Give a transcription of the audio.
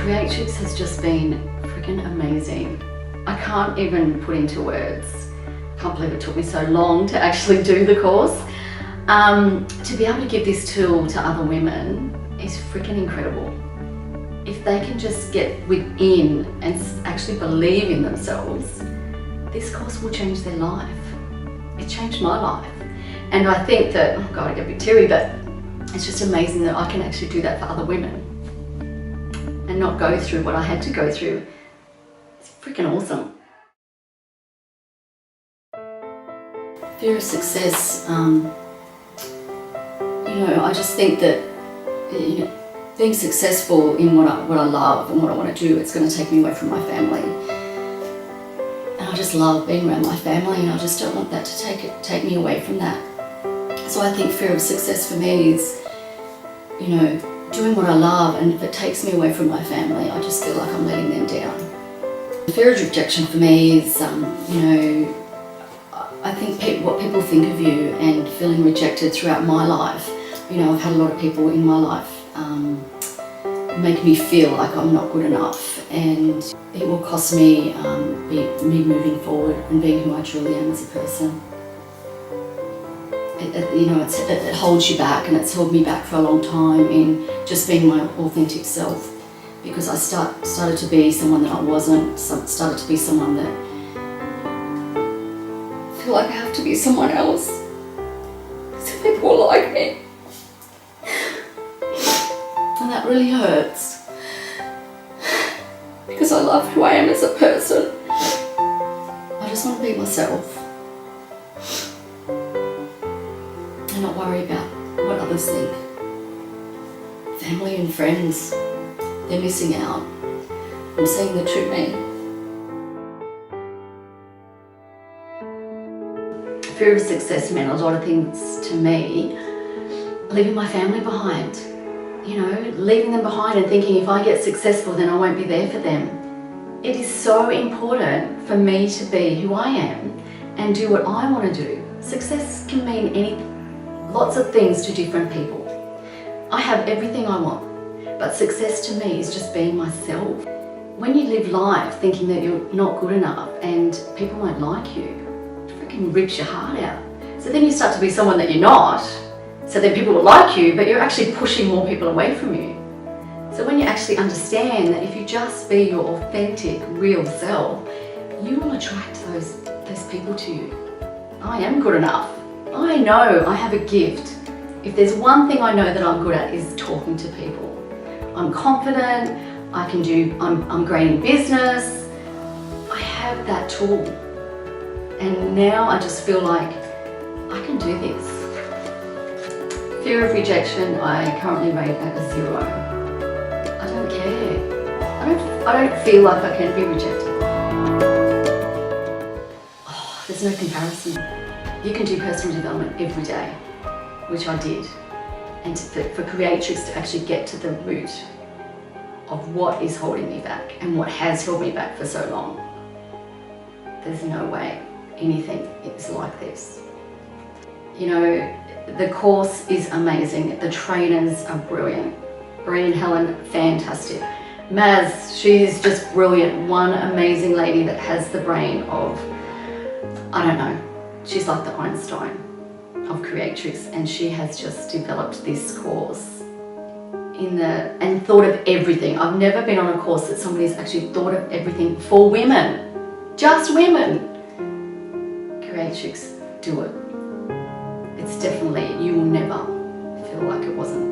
Creatrix has just been freaking amazing. I can't even put into words. I can't believe it took me so long to actually do the course. To be able to give this tool to other women is freaking incredible. If they can just get within and actually believe in themselves, this course will change their life. It changed my life. And I think that, oh God, I get a bit teary, but it's just amazing that I can actually do that for other women and not go through what I had to go through. It's freaking awesome. Fear of success, I just think that, being successful in what I love and what I want to do, it's going to take me away from my family. And I just love being around my family, and I just don't want that to take me away from that. So I think fear of success for me is, doing what I love, and if it takes me away from my family, I just feel like I'm letting them down. Fear of rejection for me is, I think what people think of you and feeling rejected throughout my life. I've had a lot of people in my life make me feel like I'm not good enough, and it will cost me me moving forward and being who I truly am as a person. It holds you back, and it's held me back for a long time in just being my authentic self, because I started to be someone that I wasn't, started to be someone that I feel like I have to be someone else so people will like me. And that really hurts, because I love who I am as a person. I just want to be myself and not worry about what others think. Family and friends, they're missing out. I'm seeing the true me. Fear of success meant a lot of things to me. Leaving my family behind. Leaving them behind and thinking if I get successful then I won't be there for them. It is so important for me to be who I am and do what I want to do. Success can mean lots of things to different people. I have everything I want, but success to me is just being myself. When you live life thinking that you're not good enough and people won't like you, it freaking rips your heart out. So then you start to be someone that you're not, so then people will like you, but you're actually pushing more people away from you. So when you actually understand that if you just be your authentic, real self, you will attract those people to you. I am good enough. I know I have a gift. If there's one thing I know that I'm good at is talking to people. I'm confident, I'm great in business. I have that tool. And now I just feel like I can do this. Fear of rejection, I currently rate at a 0. I don't care. I don't feel like I can be rejected. Oh, there's no comparison. You can do personal development every day, which I did. And for Creatrix to actually get to the root of what is holding me back and what has held me back for so long, there's no way anything is like this. The course is amazing. The trainers are brilliant. Bree and Helen, fantastic. Maz, she's just brilliant. One amazing lady that has the brain of, I don't know, she's like the Einstein of Creatrix, and she has just developed this course and thought of everything. I've never been on a course that somebody's actually thought of everything for women. Just women. Creatrix, do it. It's definitely, you will never feel like it wasn't